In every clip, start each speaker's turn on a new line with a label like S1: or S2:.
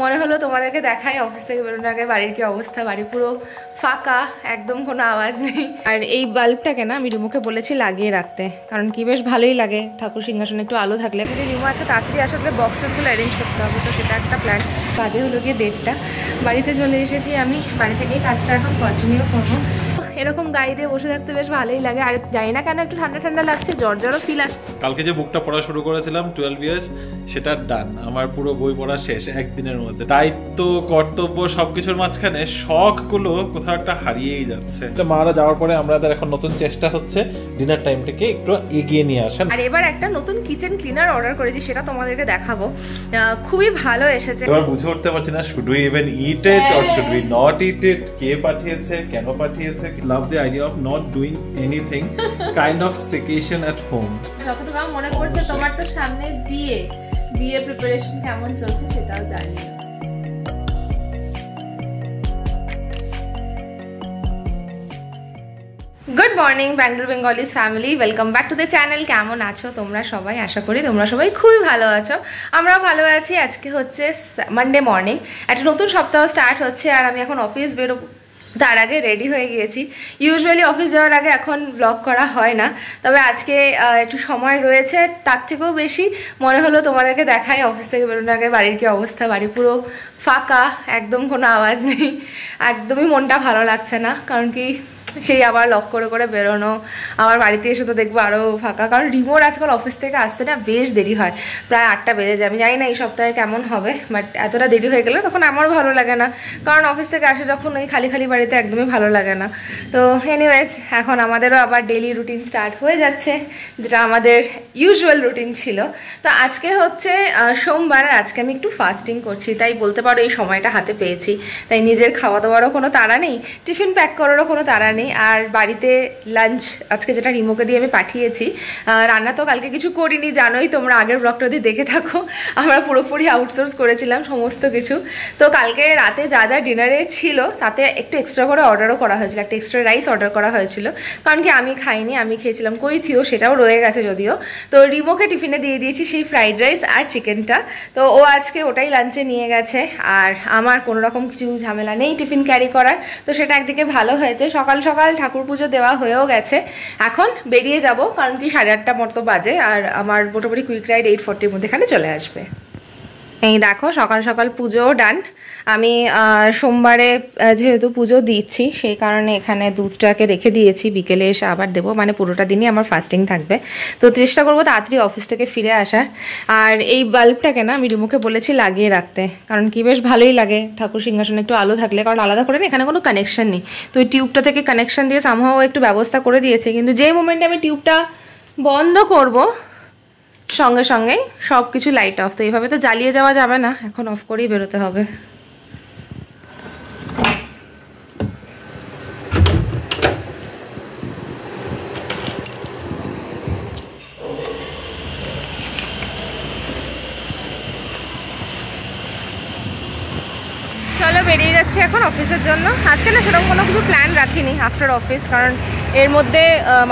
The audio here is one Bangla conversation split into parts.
S1: মনে হলো তোমাদেরকে দেখাই অফিস থেকে বেরোনোর আগে বাড়ির কি অবস্থা। বাড়ি পুরো ফাঁকা, একদম কোনো আওয়াজ নেই। আর এই বাল্বটাকে না আমি রিমুকে বলেছি লাগিয়ে রাখতে, কারণ কি বেশ ভালোই লাগে ঠাকুর সিংহাসনে একটু আলো থাকলে। যদি রিমু আজকে তাড়াতাড়ি আসলে বক্সেসগুলো অ্যারেঞ্জ করতে হবে, তো সেটা একটা প্ল্যান। বাজে হলো গিয়ে 1:30, বাড়িতে চলে এসেছি আমি। বাড়ি থেকেই কাজটা এখন কন্টিনিউ করবো। এরকম গাড়ি দিয়ে বসে থাকতে বেশ ভালোই লাগে। আর জানি না কেন একটু ঠান্ডা ঠান্ডা লাগছে, জ্বরও ফিল আসছে।
S2: কালকে যে বুকটা পড়া শুরু করেছিলাম 12 ইয়ার্স, সেটা ডান। আমার পুরো বই পড়া শেষ একদিনের মধ্যে। দায়িত্ব, কর্তব্য সবকিছুর মাঝখানে শখ গুলো কোথাও একটা হারিয়েই যাচ্ছে। মারা যাওয়ার পরে আমাদের এখন নতুন চেষ্টা হচ্ছে ডিনার টাইমটাকে একটু এগিয়ে নিয়ে আসেন।
S1: আর এবার একটা নতুন কিচেন ক্লিনার অর্ডার করেছি, সেটা তোমাদেরকে দেখাবো। খুবই ভালো এসেছে।
S2: এবার বুঝে উঠতে পারছি না, should we even eat eat or should we not eat eat. কে পাঠিয়েছে, কেন পাঠিয়েছে। Love the idea of not doing anything, kind of staycation at home.
S1: যতটুকু আমার মনে পড়ছে, তোমার তো সামনে বিয়ে প্রিপারেশন কেমন চলছে সেটাও জানি। Good morning Bangalore Bengalis family, welcome back to the channel. কেমন আছো তোমরা সবাই? আশা করি তোমরা সবাই খুবই ভালো আছো, আমরাও ভালো আছি। আজকে হচ্ছে মানডে মর্নিং, একটা নতুন সপ্তাহ স্টার্ট হচ্ছে। আর আমি এখন অফিস বেরোবো, তার আগে রেডি হয়ে গিয়েছি। ইউজুয়ালি অফিস যাওয়ার আগে এখন ব্লগ করা হয় না, তবে আজকে একটু সময় রয়েছে। তার থেকেও বেশি মনে হলো তোমাদেরকে দেখাই অফিস থেকে বেরোনোর আগে বাড়ির কি অবস্থা। বাড়ি পুরো ফাঁকা, একদম কোনো আওয়াজ নেই, একদমই মনটা ভালো লাগছে না। কারণ কি সেই আবার লক করে করে বেরোনো, আবার বাড়িতে এসে তো দেখবো আরও ফাঁকা। কারণ রিমোর আজকাল অফিস থেকে আসতে না বেশ দেরি হয়, প্রায় 8টা বেজে যায়। আমি জানি না এই সপ্তাহে কেমন হবে, বাট এতটা দেরি হয়ে গেলে তখন আমারও ভালো লাগে না। কারণ অফিস থেকে আসে যখন ওই খালি খালি বাড়িতে একদমই ভালো লাগে না। তো এনিওয়েজ, এখন আমাদেরও আবার ডেইলি রুটিন স্টার্ট হয়ে যাচ্ছে, যেটা আমাদের ইউজুয়াল রুটিন ছিল। তো আজকে হচ্ছে সোমবার, আজকে আমি একটু ফাস্টিং করছি, তাই বলতে পারো এই সময়টা হাতে পেয়েছি। তাই নিজের খাওয়া দাওয়ারও কোনো তাড়া নেই, টিফিন প্যাক করারও কোনো তাড়া নেই। আর বাড়িতে লাঞ্চ আজকে যেটা রিমোকে দিয়ে আমি পাঠিয়েছি, রান্না তো কালকে কিছু করিনি, জানোই তোমরা, আগের ব্লগটা দিয়ে দেখে থাকো। আমরা পুরোপুরি আউটসোর্স করেছিলাম সমস্ত কিছু। তো কালকে রাতে যা যা ডিনারে ছিল তাতে একটু এক্সট্রা করে অর্ডারও করা হয়েছিল, একটা এক্সট্রা রাইস অর্ডার করা হয়েছিল। কারণ কি আমি খাইনি, আমি খেয়েছিলাম কৈথিও, সেটাও রয়ে গেছে যদিও। তো রিমোকে টিফিনে দিয়ে দিয়েছি সেই ফ্রাইড রাইস আর চিকেনটা। তো ও আজকে ওটাই লাঞ্চে নিয়ে গেছে। আর আমার কোনো রকম কিছু ঝামেলা নেই টিফিন ক্যারি করার, তো সেটা একদিকে ভালো হয়েছে। সকাল সকাল ঠাকুর পুজো দেওয়া হয়েও গেছে, এখন বেরিয়ে যাব। কারণ কি 8:30 মতো বাজে, আর আমার মোটামুটি কুইক রাইড 8:40 মধ্যে এখানে চলে আসবে। এই দেখো সকাল সকাল পুজোও ডান। আমি সোমবারে যেহেতু পুজো দিচ্ছি, সেই কারণে এখানে দুধটাকে রেখে দিয়েছি, বিকেলে এসে আবার দেবো। মানে পুরোটা দিনই আমার ফাস্টিং থাকবে। তো চেষ্টা করবো তাড়াতাড়ি অফিস থেকে ফিরে আসার। আর এই বাল্বটাকে না আমি রিমুকে বলেছি লাগিয়ে রাখতে, কারণ কি বেশ ভালোই লাগে ঠাকুর সিংহাসনে একটু আলো থাকলে। কারণ আলাদা করে না এখানে কোনো কানেকশন নেই, তো ওই টিউবটা থেকে কানেকশন দিয়ে সামহাও একটু ব্যবস্থা করে দিয়েছে। কিন্তু যে মোমেন্টে আমি টিউবটা বন্ধ করব, সঙ্গে সঙ্গেই সব কিছু লাইট অফ। তো এইভাবে তো জ্বালিয়ে যাওয়া যাবে না, এখন অফ করেই বেরোতে হবে। চলো বেরিয়ে যাচ্ছি এখন অফিসের জন্য। আজকে না সেরকম কোনো কিছু প্ল্যান রাখিনি আফটার অফিস, কারণ এর মধ্যে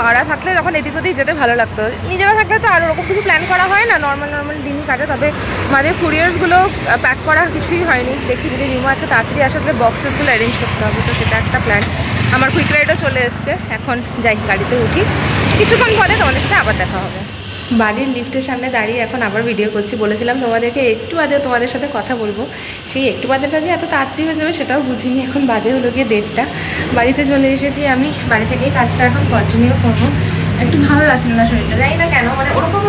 S1: মারা থাকলে যখন এদিক ওদিক যেতে ভালো লাগতো। নিজেরা থাকলে তো আর ওরকম কিছু প্ল্যান করা হয় না, নর্মাল দিনই কাটে। তবে আমাদের কুরিয়ার্সগুলো প্যাক করা কিছুই হয়নি। দেখি যদি রিমো আজকে তাড়াতাড়ি আসলে বক্সেসগুলো অ্যারেঞ্জ করতে হবে, তো সেটা একটা প্ল্যান। আমার কুইক রাইডও চলে এসছে, এখন যাই গাড়িতে উঠি, কিছুক্ষণ পরে তোমাদের সাথে আবার দেখা হবে। বাড়ির লিফটের সামনে দাঁড়িয়ে এখন আবার ভিডিও করছি। বলেছিলাম তোমাদেরকে একটু বাদে তোমাদের সাথে কথা বলবো, সেই একটু বাদেটা যে এত তাড়াতাড়ি হয়ে যাবে সেটাও বুঝিনি। এখন বাজে হলো গিয়ে 1:30, বাড়িতে চলে এসেছি আমি। বাড়ি থেকেই কাজটা এখন কন্টিনিউ করবো। একটু ভালো লাগছিল না শরীরটা, জানি না কেন, মানে ওরকম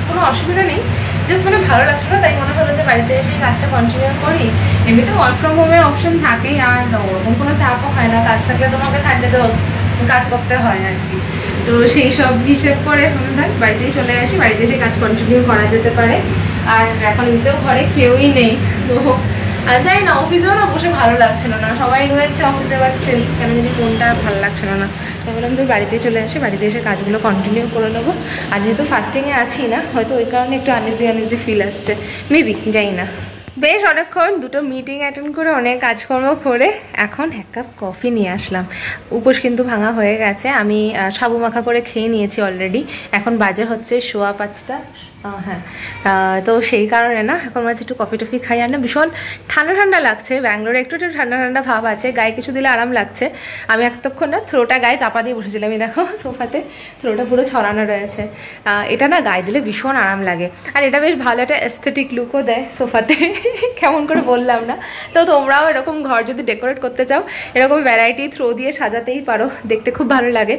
S1: কোনো অসুবিধা নেই, জাস্ট মানে ভালো লাগছিল না। তাই মনে হলো যে বাড়িতে এসে কাজটা কন্টিনিউ করি। এমনিতে ওয়ার্ক ফ্রম হোমের অপশন থাকেই, আর ওরকম কোনো চাপও হয় না। কাজ থাকলে তোমাকে সানডেতে কাজ করতে হয় আর কি। তো সেই সব হিসেব করে বাড়িতেই চলে আসি, বাড়িতে এসে কাজ কন্টিনিউ করা যেতে পারে। আর এখন এমনিতেও ঘরে কেউই নেই, তো জানি না অফিসেও না বসে ভালো লাগছিল না। সবাই রয়েছে অফিসে, বা স্টিল কেন যদি মনটা ভালো লাগছিল না। তাই বললাম তুই বাড়িতে চলে আসি, বাড়িতে এসে কাজগুলো কন্টিনিউ করে নেবো। আর যেহেতু ফাস্টিংয়ে আছি না, হয়তো ওই কারণে একটু আনইজি ফিল আসছে, মেবি, জানি না। বেশ অনেকক্ষণ দুটো মিটিং অ্যাটেন্ড করে অনেক কাজকর্ম করে এখন 1 কাপ কফি নিয়ে আসলাম। উপোস কিন্তু ভাঙা হয়ে গেছে, আমি সাবু মাখা করে খেয়ে নিয়েছি অলরেডি। এখন বাজে হচ্ছে 5:15, হ্যাঁ, তো সেই কারণে না এখন মাঝে একটু কফি টফি খাই। আর না ভীষণ ঠান্ডা ঠান্ডা লাগছে, ব্যাঙ্গালোরে একটু একটু ঠান্ডা ঠান্ডা ভাব আছে, গায়ে কিছু দিলে আরাম লাগছে। আমি এতক্ষণ না থ্রোটা গায়ে চাপা দিয়ে বসেছিলাম, এই দেখো সোফাতে থ্রোটা পুরো ছড়ানো রয়েছে। এটা না গায়ে দিলে ভীষণ আরাম লাগে, আর এটা বেশ ভালো একটা এস্থেটিক লুকও দেয় সোফাতে। কেমন করে বললাম না? তো তোমরাও এরকম ঘর যদি ডেকোরেট করতে চাও, এরকম ভ্যারাইটি থ্রো দিয়ে সাজাতেই পারো, দেখতে খুব ভালো লাগে।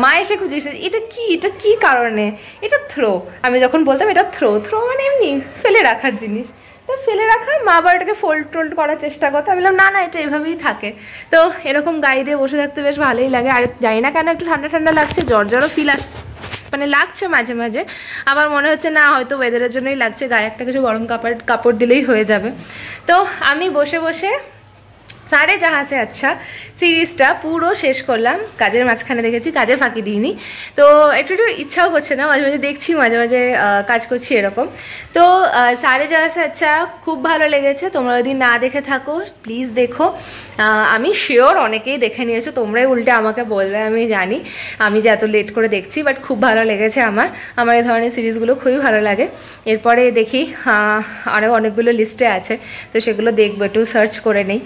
S1: মা এসে খুঁজিস এটা কি কারণে, এটা থ্রো। আমি যখন বলতাম এটা থ্রো মানে এমনি ফেলে রাখার জিনিস, তো ফেলে রাখা, মা আবার এটাকে ফোল্ড টোল্ড করার চেষ্টা করতো। আমি বললাম না এটা এভাবেই থাকে। তো এরকম গায়ে দিয়ে বসে থাকতে বেশ ভালোই লাগে। আর জানি না কেন একটু ঠান্ডা ঠান্ডা লাগছে, জ্বরও ফিল আসছে, মানে লাগছে মাঝে মাঝে। আবার মনে হচ্ছে না হয়তো ওয়েদারের জন্যই লাগছে, গায়ে একটা কিছু গরম কাপড় দিলেই হয়ে যাবে। তো আমি বসে বসে সারে জাহাঁ সে আচ্ছা সিরিজটা পুরো শেষ করলাম, কাজের মাঝখানে দেখেছি, কাজে ফাঁকি দিইনি। তো একটু একটু ইচ্ছাও করছে না, মাঝে মাঝে দেখছি, মাঝে মাঝে কাজ করছি এরকম। তো সারে জাহাঁ সে আচ্ছা খুব ভালো লেগেছে। তোমরা যদি না দেখে থাকো প্লিজ দেখো। আমি শিওর অনেকেই দেখে নিয়েছো, তোমরাই উল্টে আমাকে বলবে, আমি জানি আমি যে এত লেট করে দেখছি, বাট খুব ভালো লেগেছে আমার এই ধরনের সিরিজগুলো খুবই ভালো লাগে। এরপরে দেখি আরও অনেকগুলো লিস্টে আছে, তো সেগুলো দেখবো, একটু সার্চ করে নেই।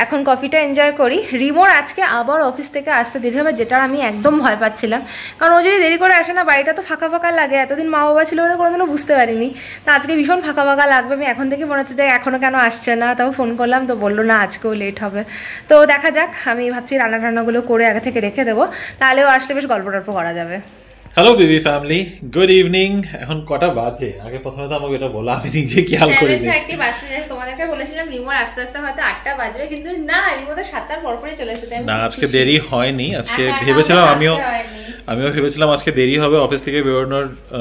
S1: এখন কফিটা এনজয় করি। রিমোর আজকে আবার অফিস থেকে আসতে দেরি হবে, যেটা আমি একদম ভয় পাচ্ছিলাম, কারণ ও যদি দেরি করে আসে না, বাড়িটা তো ফাঁকা ফাঁকা লাগে। এতদিন মা বাবা ছিল বলে কোনোদিনও বুঝতে পারিনি, তো আজকে ভীষণ ফাঁকা ফাঁকা লাগবে। আমি এখন থেকে মনে হচ্ছে যে এখনও কেন আসছে না, তাও ফোন করলাম তো বললো না আজকেও লেট হবে। তো দেখা যাক, আমি ভাবছি রান্নাগুলো করে আগে থেকে রেখে দেবো, তাহলেও আসলে বেশ গল্প টল্প করা যাবে।
S2: Hello baby family, good evening. এখন কটা বাজে আগে প্রথমে তো আমাকে এটা বলো, আমি নিজে খেয়াল করিনি।
S1: 7:30 বাজে। তোমাদেরকে বলেছিলাম রিমোর আস্তে আস্তে হয়তো 8টা বাজবে, কিন্তু না, রিমো তো 7টার পরপরই চলে এসেছে। না, আজকে দেরি হয়নি। আজকে ভেবেছিলাম আমিও ভেবেছিলাম আজকে দেরি হবে অফিস থেকে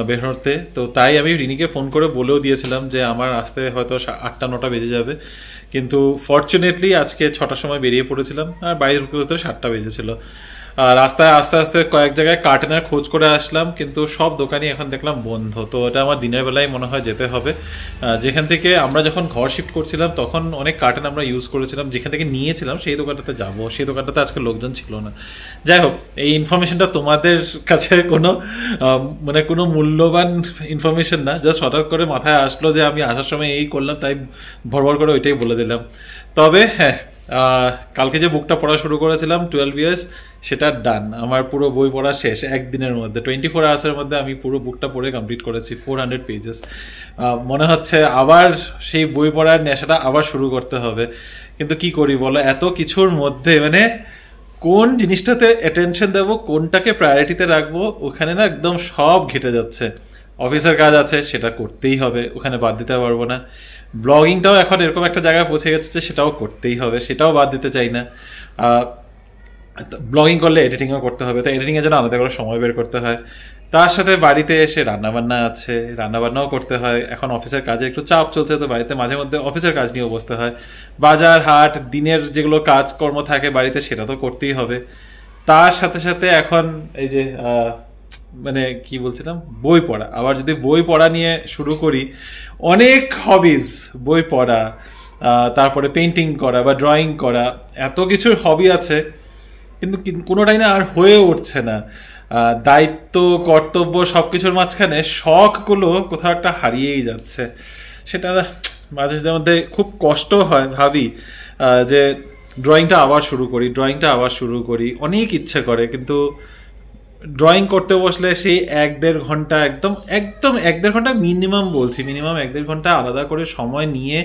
S1: বেরোতে, তো তাই আমি রিনিকে ফোন করে বলেও দিয়েছিলাম যে আমার আসতে হয়তো 8টা-9টা বেজে যাবে, কিন্তু ফরচুনেটলি আজকে 6টার সময় বেরিয়ে পড়েছিলাম, আর বাড়ি ঢুকতে 7টা বেজেছিল। রাস্তায় আস্তে আস্তে কয়েক জায়গায় কার্টেনের খোঁজ করে আসলাম, কিন্তু সব দোকানই এখন দেখলাম বন্ধ। তো এটা আমার দিনের বেলায় মনে হয় যেতে হবে। যেখান থেকে আমরা যখন ঘর শিফট করছিলাম তখন অনেক কার্টেন আমরা ইউজ করেছিলাম, যেখান থেকে নিয়েছিলাম সেই দোকানটাতে যাব, সেই দোকানটাতে আজকে লোকজন ছিল না। যাই হোক, এই ইনফরমেশনটা তোমাদের কাছে কোনো মূল্যবান ইনফরমেশন না, জাস্ট হঠাৎ করে মাথায় আসলো যে আমি আসার সময় এই করলাম, তাই ভরভর করে ওইটাই বলে দিলাম। তবে হ্যাঁ, কালকে যে বুকটা পড়া শুরু করেছিলাম 12 ইয়ার্স, সেটা ডান। আমার পুরো বই পড়া শেষ একদিনের মধ্যে, 24 আওয়ার্সের মধ্যে আমি পুরো বুকটা পড়ে কমপ্লিট করেছি, 400 পেজেস। মনে হচ্ছে আবার সেই বই পড়ার নেশাটা আবার শুরু করতে হবে, কিন্তু কি করি বলো, এত কিছুর মধ্যে কোন জিনিসটাতে অ্যাটেনশন দেবো, কোনটাকে প্রায়োরিটিতে রাখবো, ওখানে না একদম সব ঘেটে যাচ্ছে। অফিসের কাজ আছে, সেটা করতেই হবে, ওখানে বাদ দিতে পারবো না। ব্লগিংটাও এখন এরকম একটা জায়গায় পৌঁছে গেছে যে সেটাও করতেই হবে, সেটাও বাদ দিতে চাই না। ব্লগিং করলে এডিটিংও করতে হবে, তো এডিটিংয়ের জন্য আলাদা করে সময় বের করতে হয়। তার সাথে বাড়িতে এসে রান্নাবান্না আছে, রান্নাবান্নাও করতে হয়। এখন অফিসের কাজে একটু চাপ চলছে, তো বাড়িতে মাঝে মধ্যে অফিসের কাজ নিয়েও বসতে হয়। বাজার হাট, দিনের যেগুলো কাজকর্ম থাকে বাড়িতে, সেটা তো করতেই হবে। তার সাথে সাথে এখন এই যে কি বলছিলাম, বই পড়া। আবার যদি বই পড়া নিয়ে শুরু করি, অনেক হবিজ, বই পড়া, তারপরে পেন্টিং করা বা ড্রয়িং করা, এত কিছুর হবি আছে, কিন্তু কোনোটাই না আর হয়ে উঠছে না। দায়িত্ব, কর্তব্য, সবকিছুর মাঝখানে শখগুলো কোথাও একটা হারিয়েই যাচ্ছে। সেটা মাঝে মধ্যে খুব কষ্ট হয়, ভাবি যে ড্রয়িংটা আবার শুরু করি, অনেক ইচ্ছে করে, কিন্তু ড্রয়িং করতে বসলে সেই 1-1.5 ঘন্টা, একদম 1-1.5 ঘন্টা মিনিমাম 1-1.5 ঘন্টা আলাদা করে সময় নিয়ে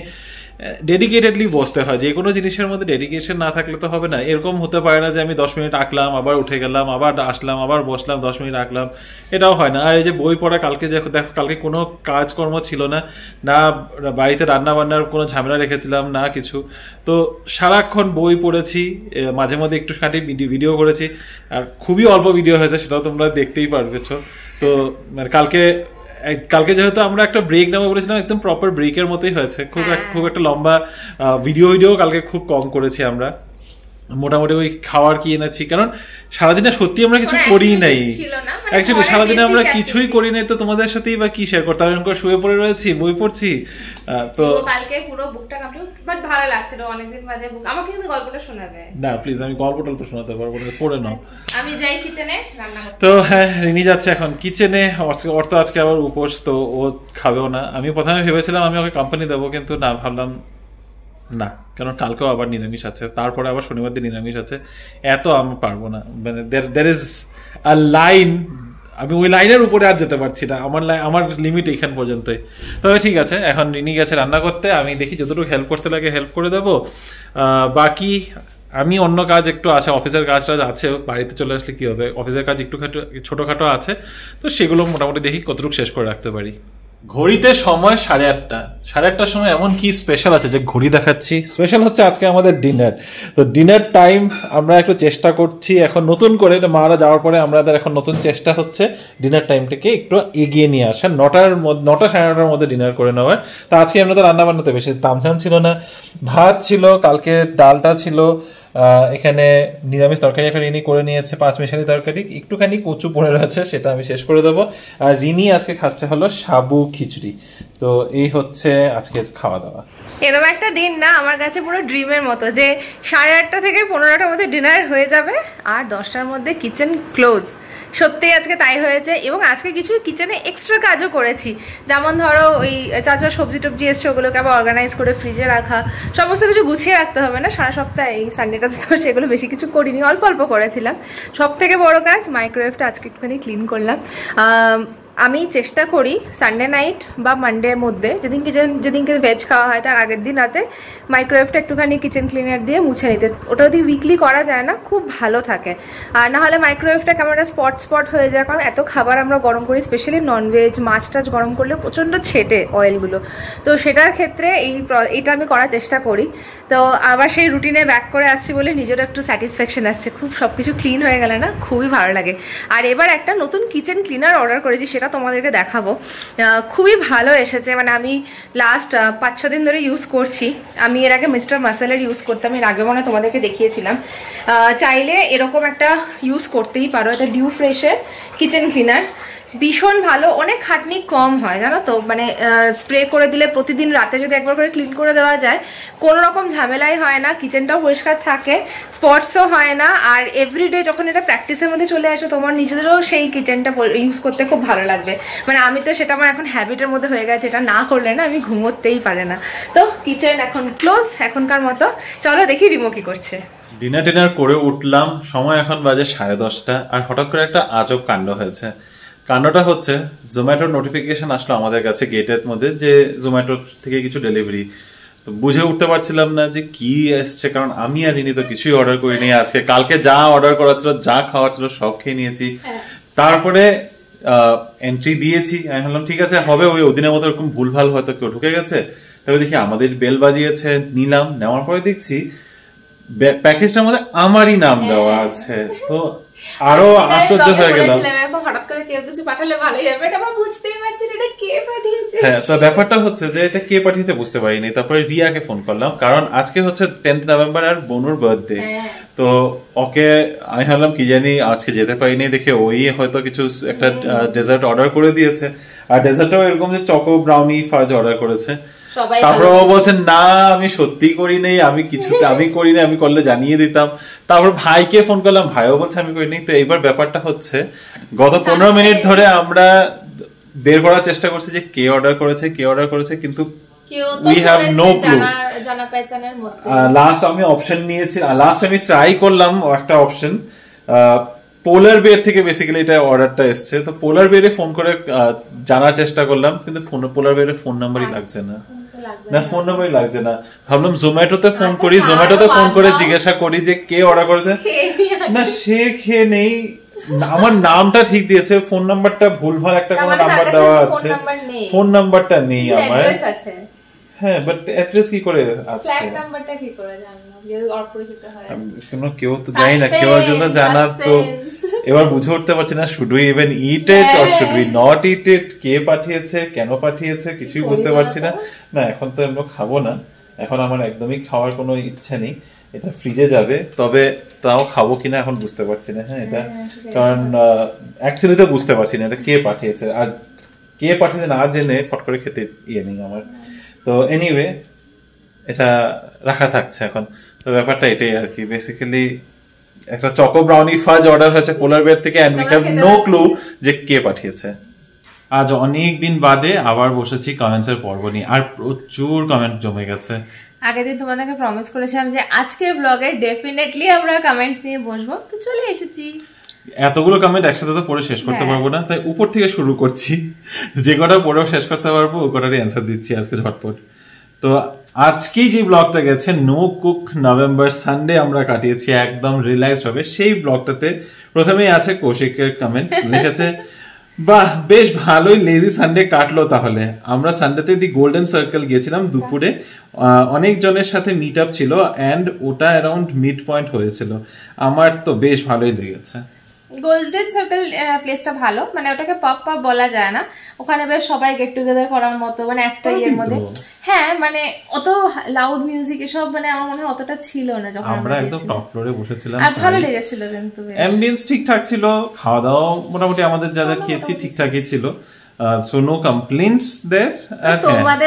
S1: ডেডিকেটেডলি বসতে হয়। যে কোনো জিনিসের মধ্যে ডেডিকেশন না থাকলে তো হবে না। এরকম হতে পারে না যে আমি 10 মিনিট আঁকলাম, আবার উঠে গেলাম, আবার আসলাম, আবার বসলাম, 10 মিনিট আঁকলাম, এটাও হয় না। আর এই যে বই পড়া, দেখো কালকে কোনো কাজকর্ম ছিল না, বাড়িতে রান্না বান্নার কোনো ঝামেলা রেখেছিলাম না কিছু, তো সারাক্ষণ বই পড়েছি, মাঝে মধ্যে একটুখানি ভিডিও করেছি, আর খুবই অল্প ভিডিও হয়েছে, সেটাও তোমরা দেখতেই পারবেছ। তো কালকে যেহেতু আমরা একটা ব্রেক নেবো বলেছিলাম, একদম প্রপার ব্রেকের মতোই হয়েছে। খুব একটা লম্বা ভিডিও কালকে খুব কম করেছি আমরা।
S2: মোটামুটি ওই খাওয়ার কি এনেছি, কারণ সারাদিনে সত্যি আমরা কিছু করি নাই, অ্যাকচুয়ালি সারাদিনে আমরা কিছুই করি নাই, তো তোমাদের সাথেই বা কি শেয়ার করতে, আমি করে শুয়ে পড়ে রয়েছি, বই পড়ছি। তো
S1: কালকে পুরো বুকটা কমপ্লিট, বাট ভালো লাগছিল অনেকদিন বাদে বুক। আমাকে কিন্তু গল্পটা শোনাবে
S2: না প্লিজ, আমি গল্প টল্প শোনাতে পারবো না, পড়ে নাও।
S1: আমি যাই কিচেনে রান্না করতে। তো
S2: হ্যাঁ, রিনি যাচ্ছে এখন কিচেনে, ওর তো আজকে আবার উপোস, তো ও খাবেও না। আমি প্রথমে ভেবেছিলাম আমি ওকে কোম্পানি দেবো, কিন্তু না, ভাবলাম না, কারণ কালকেও আবার নিরামিষ আছে, তারপরে আবার শনিবার দিন নিরামিষ আছে, এত আমি পারবো না, মানে দের ইজ আ লাইন, আমি ওই লাইনের উপরে আর যেতে পারছি না, আমার লিমিট এইখান পর্যন্তই। তবে ঠিক আছে, এখন রিনি গেছে রান্না করতে, আমি দেখি যতটুকু হেল্প করতে লাগে হেল্প করে দেবো। বাকি আমি অন্য কাজ একটু আছে, অফিসের কাজ আছে, বাড়িতে চলে আসলে কি হবে, অফিসের কাজ একটু ছোটোখাটো আছে, তো সেগুলো মোটামুটি দেখি কতটুকু শেষ করে রাখতে পারি। ঘড়িতে সময় 8:30। 8:30 সময় এমন কি স্পেশাল আছে যে ঘড়ি দেখাচ্ছি? স্পেশাল হচ্ছে আজকে আমাদের ডিনার। তো ডিনার টাইম আমরা একটু চেষ্টা করছি এখন নতুন করে, মারা যাওয়ার পরে আমাদের এখন নতুন চেষ্টা হচ্ছে ডিনার টাইমটাকে একটু এগিয়ে নিয়ে আসা, 9টা 9:30 মধ্যে ডিনার করে নেওয়ার। তো আজকে আমাদের রান্না বান্নাতে বেশি তামঝাম ছিল না, ভাত ছিল, কালকে ডালটা ছিল, এখানে নিরামিষ তরকারি একটা রিনি করে নিয়েছে, 5 মিশালি তরকারি, একটুখানি কচু পড়ে রয়েছে, সেটা আমি শেষ করে দেবো। আর রিনি আজকে খাচ্ছে হলো সাবু খিচুড়ি। তো এই হচ্ছে আজকের খাওয়া দাওয়া।
S1: এরকম একটা দিন না আমার কাছে পুরো ড্রিমের মতো, যে 8:30 থেকে 15টার মধ্যে ডিনার হয়ে যাবে আর 10টার মধ্যে কিচেন ক্লোজ। সত্যি আজকে তাই হয়েছে, এবং আজকে কিছু কিচেনে এক্সট্রা কাজও করেছি, যেমন ধরো ওই চাচার সবজি টবজি এসছে, ওগুলোকে আবার অর্গানাইজ করে ফ্রিজে রাখা, সমস্ত কিছু গুছিয়ে রাখতে হবে না সারা সপ্তাহে, এই সানডেটাতে তো সেগুলো বেশি কিছু করিনি, অল্প অল্প করেছিলাম। সব থেকে বড় কাজ মাইক্রোওয়েভটা আজকে একটুখানি ক্লিন করলাম। আমি চেষ্টা করি সানডে নাইট বা মানডের মধ্যে, যেদিনকে ভেজ খাওয়া হয় তার আগের দিন রাতে মাইক্রোওয়েভটা একটুখানি কিচেন ক্লিনার দিয়ে মুছে নিতে। ওটা যদি উইকলি করা যায় না খুব ভালো থাকে, আর না হলে মাইক্রোওয়েভটা কেমন একটা স্পট হয়ে যায়, কারণ এত খাবার আমরা গরম করি, স্পেশালি ননভেজ মাছ টাছ গরম করলে প্রচণ্ড ছেটে অয়েলগুলো। তো সেটার ক্ষেত্রে এইটা আমি করার চেষ্টা করি। তো আবার সেই রুটিনে ব্যাক করে আসছি বলে নিজেরও একটু স্যাটিসফ্যাকশন আসছে, খুব সব কিছু ক্লিন হয়ে গেলে না খুবই ভালো লাগে। আর এবার একটা নতুন কিচেন ক্লিনার অর্ডার করেছি, সেটা তোমাদেরকে দেখাবো। খুবই ভালো এসেছে, মানে আমি লাস্ট 5-6 দিন ধরে ইউজ করছি। আমি এর আগে মিস্টার মাসেলের ইউজ করতাম, এর আগে মনে তোমাদেরকে দেখিয়েছিলাম। চাইলে এরকম একটা ইউজ করতেই পারো, এটা ডিউ ফ্রেশের কিচেন ক্লিনার, ভীষণ ভালো, অনেক খাটনি কম হয় জানো তো, মানে স্প্রে করে দিলে প্রতিদিন রাতে যদি একবার করে ক্লিন করে দেওয়া যায় কোনো রকম ঝামেলাই হয় না, কিচেনটাও পরিষ্কার থাকে, স্পটসও হয় না। আর এভরিডে যখন এটা প্র্যাকটিসের মধ্যে চলে আসে তোমার নিজেদেরও সেই কিচেনটা ইউজ করতে খুব ভালো লাগবে। মানে আমি তো সেটা আমার এখন হ্যাবিটের মধ্যে হয়ে গেছে, এটা না করলে না আমি ঘুমোতেই পারে না। তো কিচেন এখন ক্লোজ এখনকার মতো, চলো দেখি রিমো কি করছে।
S2: ডিনার করে উঠলাম, সময় এখন বাজে 10:30, আর হঠাৎ করে একটা আজব কাণ্ড হয়েছে। কাণ্ডটা হচ্ছে জোম্যাটোর নোটিফিকেশন আসলো আমাদের কাছে গেটের মধ্যে যে জোম্যাটোর থেকে কিছু ডেলিভারি। তো বুঝে উঠতে পারছিলাম না যে কি এসছে, কারণ আমি আর রিনি তো কিছুই অর্ডার করিনি আজকে। কালকে যা অর্ডার করা ছিল, যা খাওয়ার ছিল সব খেয়ে নিয়েছি। তারপরে এন্ট্রি দিয়েছি, আমি ভাবলাম ঠিক আছে হবে, ওই ওদিনের মতো এরকম ভুলভাল হয়তো কেউ ঢুকে গেছে। তবে দেখি আমাদের বেল বাজিয়েছে, নিলাম, নেওয়ার পরে দেখছি প্যাকেজটার মধ্যে আমারই নাম দেওয়া আছে। তো আরো আশ্চর্য হয়ে গেলাম, হ্যাঁ। তো ব্যাপারটা হচ্ছে যে এটা কে পাঠিয়েছে বুঝতে পারিনি। তারপরে রিয়াকে ফোন করলাম, কারণ আজকে হচ্ছে 10th নভেম্বর আর বনুর বার্থডে। তো ওকে আমি ভাবলাম কি জানি আজকে যেতে পারিনি দেখে ওই হয়তো কিছু একটা ডেজার্ট অর্ডার করে দিয়েছে, আর ডেজার্টটাও এরকম যে চকো ব্রাউনি ফাজ অর্ডার করেছে। তারপর ও বলছেন না আমি সত্যি করি নেই, আমি করি না, আমি করলে জানিয়ে দিতাম। তারপর ভাইকে ফোন করলাম, ভাইও বলছে আমি করিনি। তো এইবার ব্যাপারটা হচ্ছে গত 15 মিনিট ধরে আমরা বের করার চেষ্টা করছি যে কে অর্ডার করেছে, কিন্তু we have no clue। Last আমি অপশন নিয়েছি, লাস্ট আমি ট্রাই করলাম একটা অপশন, পোলার বিয়ার থেকে বেসিক্যালি এটা অর্ডারটা এসছে। তো পোলার বিয়ারে ফোন করে জানার চেষ্টা করলাম, কিন্তু পোলার বিয়ারের ফোন নাম্বারই লাগছে না, ফোন নাম্বারই লাগছে না। ভাবলাম জোম্যাটোতে ফোন করি, জোম্যাটোতে ফোন করে জিজ্ঞাসা করি যে কে অর্ডার করেছে, না সে খেয়ে নেই, আমার নামটা ঠিক দিয়েছে, ফোন নাম্বারটা ভুলভাল একটা কোনো নাম্বার দেওয়া আছে, ফোন নাম্বারটা নেই আমার। হ্যাঁ, বাট অ্যাড্রেস কি করে আছে, ফ্ল্যাট নাম্বারটা কি করে জানলো, যদি অপরিচিত হয় শুনো, কেউ তো জানি না, কেউ একজন জানার। তো এবার বুঝে উঠতে পারছি না, should we even eat eat or should we not eat eat, কে পাঠিয়েছে, কেন পাঠিয়েছে, কিছুই বুঝতে পারছি না। না এখন তো আমরা খাবো না, এখন আমার একদমই খাওয়ার কোনো ইচ্ছা নেই, এটা ফ্রিজে যাবে, তবে তাও খাবো কিনা এখন বুঝতে পারছি না। হ্যাঁ, এটা কারণ অ্যাকচুয়ালি তো বুঝতে পারছি না এটা কে পাঠিয়েছে, আর কে পাঠিয়েছে না জেনে ফট করে খেতে ইয়ে নেই আমার। তো এনিওয়ে এটা রাখা থাকছে এখন। তো ব্যাপারটা এটাই আর কি, বেসিক্যালি একটা চকো ব্রাউনি ফাজ অর্ডার হয়েছে পোলার বেয়ার থেকে, and we have no clue যে কে পাঠিয়েছে। আজ অনেক দিন বাদে আবার বসেছি কমেন্টসের পর্ব নিয়ে, আর প্রচুর কমেন্ট জমে গেছে।
S1: আগের দিন তোমাদেরকে প্রমিস করেছিলাম যে আজকের ব্লগে ডেফিনেটলি আমরা কমেন্টস নিয়ে বসবো, তো চলে এসেছি।
S2: এতগুলো কমেন্ট একসাথে তো পড়ে শেষ করতে পারবো না, তাই উপর থেকে শুরু করছি, যে কটা পড়েও শেষ করতে পারবো ও কটারই অ্যান্সার দিচ্ছি আজকে ঝটপট। তো আজকেই যে ব্লগটা গেছে নো কুক নভেম্বর সানডে আমরা কাটিয়েছি একদম রিল্যাক্স ভাবে, সেই ব্লগটাতে প্রথমেই আছে কৌশিকের কমেন্ট, লিখেছে বাহ বেশ ভালোই লেজি সানডে কাটলো তাহলে। আমরা সানডেতে দি গোল্ডেন সার্কেল গিয়েছিলাম দুপুরে, অনেক জনের সাথে মিট আপ ছিল এন্ড ওটা অ্যারাউন্ড মিড পয়েন্ট হয়েছিল, আমার তো বেশ ভালোই লেগেছে।
S1: গোল্ডেন সার্কেল প্লেসটা ভালো, মানে ওটাকে পপ পপ বলা যায় না, ওখানে বেশ সবাই গেট টুগেদার করার মতো, মানে একটা ইয়ের মধ্যে। হ্যাঁ মানে অত লাউড মিউজিক এসব মানে আমার মনে হয় অতটা ছিল না যখন
S2: আমরা একদম টপ ফ্লোরে বসেছিলাম,
S1: আর ভালো লেগেছিল, কিন্তু
S2: অ্যাম্বিয়েন্স ঠিকঠাক ছিল, খাওয়া দাওয়া মোটামুটি আমাদের যা যা খেয়েছি ঠিকঠাকই ছিল, সো নো কমপ্লেইন্টস দেয়ার।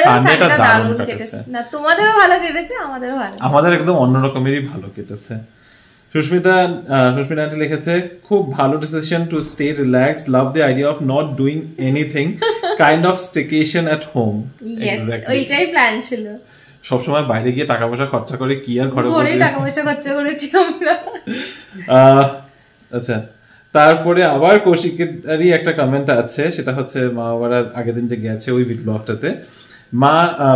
S1: সানডেটা দারুণ কেটেছে, না তোমাদেরও ভালো কেটেছে, আমাদেরও ভালো,
S2: আমাদের একদম অন্যরকমেরই ভালো কেটেছে। সুস্মিতা আন্টি লিখেছে খুব ভালো decision to stay relaxed, love the idea of not doing anything, kind of staycation at home.
S1: Yes, ওইটাই প্ল্যান ছিল,
S2: সবসময় বাইরে গিয়ে টাকা পয়সা খরচা করে কি আর ঘরে
S1: টাকা পয়সা খরচা করেছি আমরা।
S2: আচ্ছা, তারপরে আবার কৌশিকেরই একটা কমেন্ট আছে, সেটা হচ্ছে মা বাবারা আগের দিন যে গেছে ওই ভিডিওতে,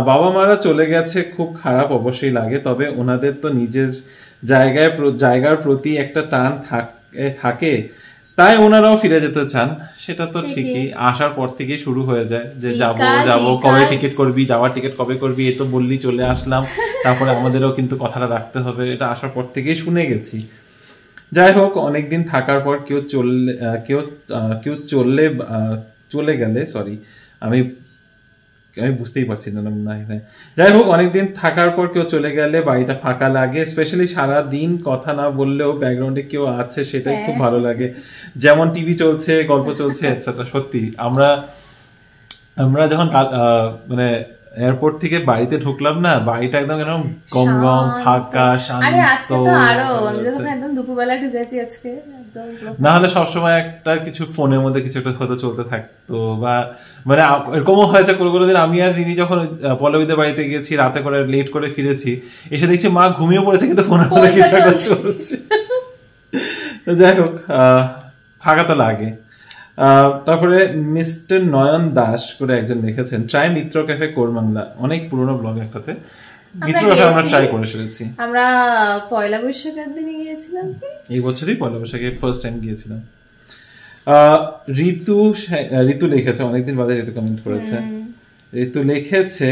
S2: বাবা মারা চলে গেছে খুব খারাপ অবশ্যই লাগে, তবে ওনাদের তো নিজের জায়গার প্রতি একটা টান থাকে, তাই ওনারাও ফিরে যেতে চান। সেটা তো ঠিকই, আসার পর থেকেই শুরু হয়ে যায় যে যাবো কবে টিকিট করবি, যাওয়ার টিকিট কবে করবি, এই তো বললি চলে আসলাম, তারপরে আমাদেরও কিন্তু কথাটা রাখতে হবে, এটা আসার পর থেকেই শুনে গেছি। যাই হোক, অনেকদিন থাকার পর কেউ চলে গেলে, সরি আমি বুঝতেই পারছি না, যাই হোক অনেকদিন থাকার পর কেউ চলে গেলে বাড়িটা ফাঁকা লাগে, স্পেশালি সারা দিন কথা না বললেও ব্যাকগ্রাউন্ডে কেউ আছে সেটাই খুব ভালো লাগে, যেমন টিভি চলছে, গল্প চলছে এটসেট্রা। সত্যি আমরা যখন মানে এয়ারপোর্ট থেকে বাড়িতে ঢুকলাম না, বাড়িটা একদম এরকম গম গম ফাঁকা শান্ত।
S1: আরে আজকে তো আরো, আমি যখন একদম দুপুরবেলা ঢুকেছি আজকে, একদম
S2: না হলে সবসময় একটা কিছু ফোনের মধ্যে কিছু একটা হতে চলতে থাকতো, বা মানে এরকমও হয়েছে কোনো দিন আমি আর রিনি যখন পল্লবীদের বাড়িতে গেছি, রাতে করে লেট করে ফিরেছি, এসে দেখছি মা ঘুমিয়ে পড়েছে কিন্তু ফোনের মধ্যে কিছু একটা চলছে। যাই হোক, ফাঁকা তো লাগে। তারপরে মিস্টার নয়ন দাস করে একজন লিখেছেন ট্রাই মিত্র ক্যাফে কোরমাংলা, অনেক পুরনো ব্লগ একটাতে, মিত্র ক্যাফে আমরা ট্রাই করে এসেছি,
S1: আমরা পয়লা বৈশাখের দিনে গিয়েছিলাম, এই
S2: বছরই পয়লা বৈশাখে ফার্স্ট টাইম গিয়েছিলাম। ঋতু লিখেছে, অনেকদিন বাদে ঋতু কমেন্ট করেছে, ঋতু লিখেছে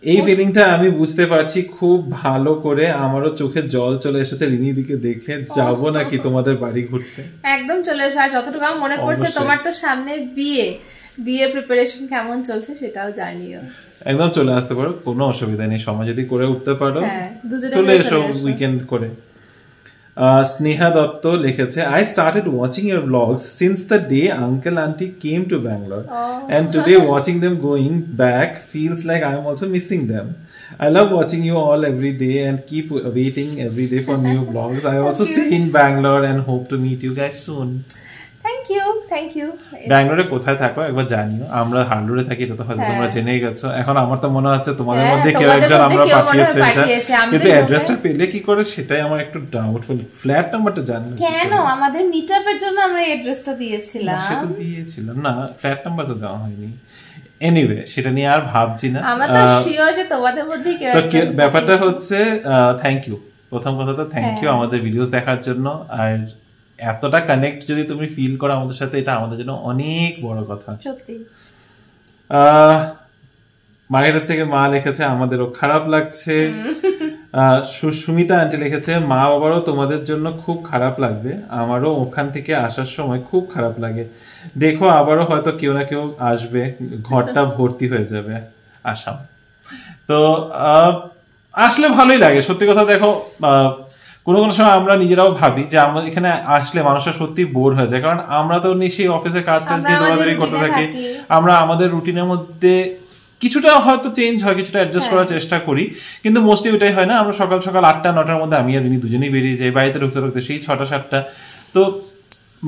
S2: এই ফিলিংটা আমি বুঝতে পারছি খুব ভালো করে, আমারও চোখে জল চলে এসেছে রিনির দিকে দেখে, যাবো নাকি তোমাদের বাড়ি ঘুরতে?
S1: একদম চলে এসো, আর যতটুকু আমার মনে পড়ছে তোমার তো সামনে বিয়ে প্রিপারেশন কেমন চলছে সেটাও জানিও,
S2: একদম চলে আসতে পারো, কোনো অসুবিধা নেই, সময় যদি করে উঠতে পারো চলে এসো উইকেন্ড করে। স্নেহা দত্ত লিখেছে I started watching your vlogs since the day uncle auntie came to Bangalore, and today watching them going back feels like I am also missing them. I love watching you all every day and keep waiting every day for new vlogs. I also stay in Bangalore and hope to meet you guys soon.
S1: Thank you.
S2: ব্যাঙ্গালোরে কোথায় থাকো একবার জানিও, আমরা হার্ডোরে থাকি, এটা তো হয়তো তোমরা জেনেই গেছো। এখন আমার তো মনে হচ্ছে তোমাদের মধ্যে কেউ একজন আমরা পাঠিয়েছে এটা, কিন্তু অ্যাড্রেসটা পেলে কি করে সেটাই আমার একটু ডাউটফুল। ফ্ল্যাট নাম্বারটা জানি
S1: কেন, আমাদের মিটআপের জন্য আমরা অ্যাড্রেসটা দিয়েছিলাম,
S2: সেটা দিয়েছিলাম না, ফ্ল্যাট নাম্বার তো দেওয়া হয়নি। এনিওয়ে সেটা নিয়ে আর ভাবছি না,
S1: আমরা তো শিওর যে তোমাদের মধ্যে কেউ একজন।
S2: ব্যাপারটা হচ্ছে থ্যাংক ইউ, প্রথম কথা তো থ্যাংক ইউ আমাদের ভিডিওস দেখার জন্য, আর এতটা কানেক্ট যদি তুমি ফিল করো আমাদের সাথে, এটা আমাদের জন্য অনেক বড় কথা
S1: সত্যি।
S2: মায়ের থেকে মা লিখেছে আমাদেরও খারাপ লাগছে। সুস্মিতা আন্টি লিখেছে মা বাবারও তোমাদের জন্য খুব খারাপ লাগবে, আমারও ওখান থেকে আসার সময় খুব খারাপ লাগে, দেখো আবারও হয়তো কেউ না কেউ আসবে, ঘরটা ভর্তি হয়ে যাবে আসাম। তো আসলে ভালোই লাগে সত্যি কথা। দেখো কোনো কোনো সময় আমরা নিজেরাও ভাবি যে আমরা এখানে আসলে মানুষরা সত্যি বোর হয়ে যায়, কারণ আমরা তো নিশ্চয়ই অফিসে কাজ টাজ দিয়ে দৌড়াদৌড়ি করতে থাকি, আমরা আমাদের রুটিনের মধ্যে কিছুটা হয়তো চেঞ্জ হয়, কিছুটা অ্যাডজাস্ট করার চেষ্টা করি, কিন্তু মোস্টলি ওইটাই হয় না। আমরা সকাল সকাল 8টা-9টার মধ্যে আমি আর দুজনেই বেরিয়ে যাই, বাড়িতে ঢুকতে ঢুকতে সেই 6টা-7টা। তো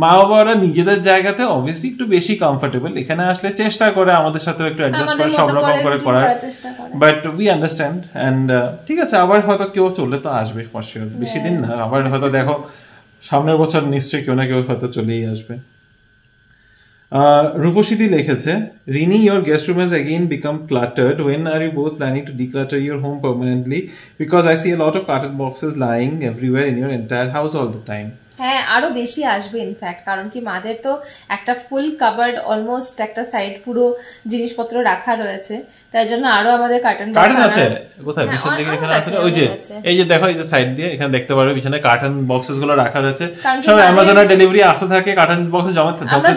S2: মা বাবারা নিজেদের জায়গাতে অবভিয়াসলি একটু বেশি কমফোর্টেবল, এখানে আসলে চেষ্টা করে আমাদের সাথে একটু অ্যাডজাস্ট করে সব রকম করে করার, বাট উই আন্ডারস্ট্যান্ড এন্ড ঠিক আছে। আবার হয়তো কেউ চলে তো আসবে ফর শিওর, বেশি দিন না, আবার হয়তো দেখো সামনের বছর নিশ্চয়ই কেউ না কেউ হয়তো চলেই আসবে। রূপসীদি লিখেছে, Rini, your guest room has again become cluttered. When are you both planning to declutter your home permanently? Because I see a lot of carton boxes lying everywhere in your entire house all the time.
S1: হ্যাঁ, আরো বেশি আসবে ইনফ্যাক্ট, কারণ কি মাদের তো একটা ফুল কাভার্ড অলমোস্ট একটা সাইড পুরো জিনিসপত্র রাখা রয়েছে, তাই জন্য আরো আমাদের কার্টন বক্স
S2: আছে। কোথায় পিছন দিকে এখানে আছে, ওই যে এই যে দেখো এই যে সাইড দিয়ে এখানে দেখতে পারবে পিছনে কার্টন বক্সেস গুলো রাখা রয়েছে। সব অ্যামাজনের ডেলিভারি আসতে থাকে, কার্টন বক্স জমাতে থাকে,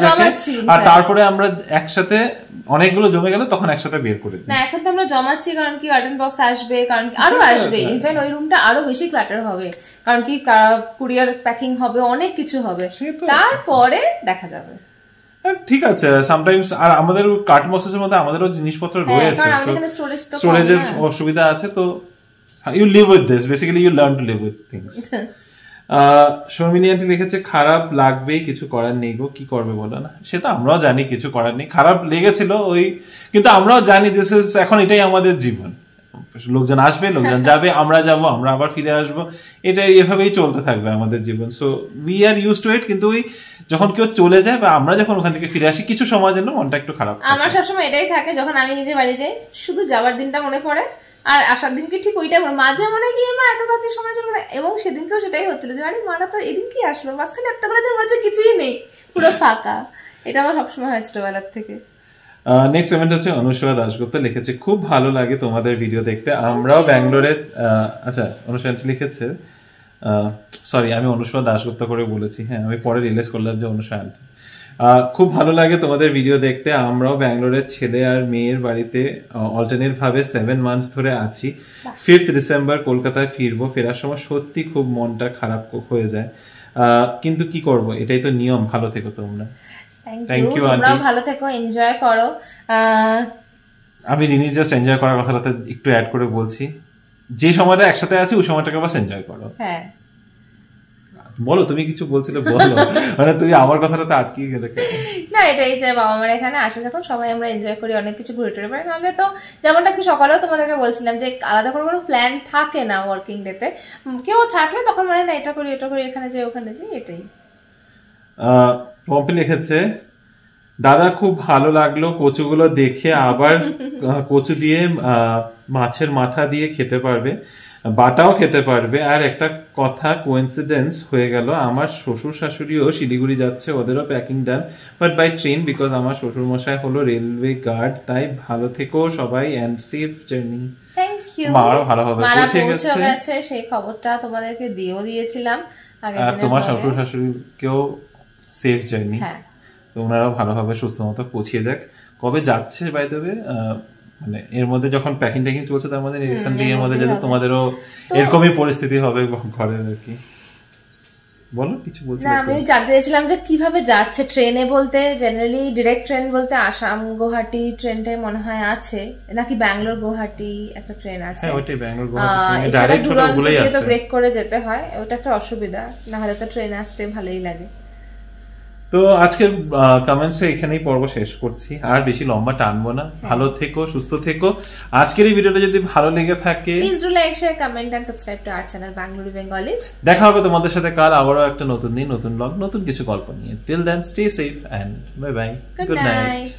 S2: আর তারপরে আমরা একসাথে অনেকগুলো জমে গেলে তখন একসাথে বের করে দিই।
S1: না, এখন তো আমরা জমাচ্ছি, কারণ কি কার্টন বক্স আসবে, কারণ কি আরো আসবে, ইনফ্যাক্ট ওই রুমটা আরো বেশি ক্লাটার হবে, কারণ কি কুরিয়ার প্যাকিং হবে, অনেক কিছু হবে, তারপরে দেখা যাবে।
S2: ঠিক আছে, সামটাইমস আর আমাদের কার্টন বক্সের মধ্যে আমাদেরও জিনিসপত্র রয়েছে, স্টোরেজের অসুবিধা আছে, তো you live with this, basically you learn to live with things. Sharmini aunty লিখেছে, খারাপ লাগবেই, কিছু করার নেই গো, কি করবে বলো না। সেটা আমরাও জানি কিছু করার নেই, খারাপ লেগেছিল ওই, কিন্তু আমরাও জানি দিস ইজ, এখন এটাই আমাদের জীবন, লোকজন আসবে, লোকজন যাবে, আমরা যাব, আমরা আবার ফিরে আসবো, এটা এভাবেই চলতে থাকবে আমাদের জীবন। So we are used to it. কিন্তু ওই যখন কেউ চলে যায় বা আমরা যখন ওখান থেকে ফিরে আসি, কিছু সময়ের জন্য মনটা একটু খারাপ।
S1: আমার সবসময় এটাই থাকে, যখন আমি নিজে বাড়ি যাই শুধু যাওয়ার দিনটা মনে পড়ে, আর আসার দিনকে ঠিক ওইটাই মাঝে মনে গিয়ে মা এত তাড়াতাড়ি সময় চলে গেল, এবং সেদিনকেও সেটাই হচ্ছিল যে আরে মারা তো এদিন কি আসলো, মাঝখানে এতগুলো দিন মনে হচ্ছে কিছুই নেই, পুরো ফাঁকা। এটা আমার সবসময় হয় ছোটবেলার থেকে।
S2: নেক্সট কমেন্ট হচ্ছে অনুষ্কা দাশগুপ্ত লিখেছে, খুব ভালো লাগে তোমাদের ভিডিও দেখতে, আমরাও ব্যাঙ্গালোরে, আচ্ছা অনুষ্কা লিখেছে, সরি আমি অনুষ্কা দাশগুপ্ত করে বলেছি, হ্যাঁ আমি পরে রিয়েলাইজ করলাম যে অনুষ্কা আন্টি। খুব ভালো লাগে তোমাদের ভিডিও দেখতে, আমরাও ব্যাঙ্গালোরের ছেলে আর মেয়ের বাড়িতে অল্টারনেট ভাবে 7 মান্থস ধরে আছি। 5th ডিসেম্বর কলকাতায় ফিরবো, ফেরার সময় সত্যি খুব মনটা খারাপ হয়ে যায়, কিন্তু কি করব, এটাই তো নিয়ম। ভালো থেকো তোমরা।
S1: থ্যাংক ইউ, তোমরাও ভালো থেকো, এনজয় করো।
S2: আমি রিনি জাস্ট এনজয় করার কথাটা একটু অ্যাড করে বলছি, যে সময়টা একসাথে আছে ওই সময়টাকে বাস এনজয় করো।
S1: হ্যাঁ
S2: বলো, তুমি কিছু বলছিলে বলো, মানে তুমি আমার কথাটাতে আটকে গেলে।
S1: না, এটাই যে বাবা মার এখানে আসে যখন সবাই আমরা এনজয় করি, অনেক কিছু ঘুরে টুরে পারি, নাহলে তো যেমনটা আজকে সকালেও তোমাদেরকে বলছিলাম যে আলাদা করে কোনো প্ল্যান থাকে না ওয়ার্কিং ডেতে, কেউ থাকলে তখন মানে না এটা করি ওটা করি, এখানে যাই ওখানে যাই, এটাই।
S2: পম্পি লিখেছে, দাদা খুব ভালো লাগলো কচুগুলো দেখে, আবার কচু দিয়ে মাছের মাথা দিয়ে খেতে পারবে, বাটাও খেতে পারবে। আর একটা কথা কোইন্সিডেন্স হয়ে গেল, আমার শ্বশুর শাশুড়িও শিলিগুড়ি যাচ্ছে, ওদেরও packing done, but by train, because আমার শ্বশুর মশাই হলো রেলওয়ে গার্ড। তাই ভালো থেকো সবাই and safe journey.
S1: Thank you.
S2: মারাও ভালো হবে,
S1: পৌঁছে গেছে, সেই খবরটা তোমাদেরকে দিয়েছিলাম আগের দিনে।
S2: তোমার শ্বশুর শাশুড়িকেও সেফ জার্নি, হ্যাঁ ওনারাও ভালোভাবে সুস্থ মতো পৌঁছিয়ে যাক। কবে যাচ্ছে বাই দ্য ওয়ে, মানে এর মধ্যে যখন প্যাকিং ট্যাকিং চলছে তার মধ্যে রিসেন্টলি এর মধ্যে যদি তোমাদেরও এরকমই পরিস্থিতি হবে ঘরের আর কি, বলো কিছু বলছি না।
S1: আমি জানতে চাইছিলাম যে কিভাবে যাচ্ছে ট্রেনে, বলতে জেনারেলি ডিরেক্ট ট্রেন বলতে আসাম গুয়াহাটি ট্রেনটাই মনে হয় আছে, নাকি ব্যাঙ্গালোর গুয়াহাটি একটা ট্রেন আছে?
S2: হ্যাঁ ওইটাই ব্যাঙ্গালোর গুয়াহাটি, ডাইরেক্ট ওগুলাই আছে,
S1: তো ব্রেক করে যেতে হয়, ওটা একটা অসুবিধা, না হলে তো ট্রেনে আসতে ভালোই লাগে।
S2: তো আজকের কমেন্টসে এখানেই পর্ব শেষ করছি, আর বেশি লম্বা টানবো না। ভালো থেকো, সুস্থ থেকো। আজকের এই ভিডিওটা যদি ভালো লেগে থাকে
S1: please do like, share, comment and subscribe to our channel Bengaluru Bengalis.
S2: দেখা হবে তোমাদের সাথে কাল আবারও একটা নতুন দিন, নতুন ব্লগ, নতুন কিছু গল্প নিয়ে। Till then stay safe and bye bye, good night.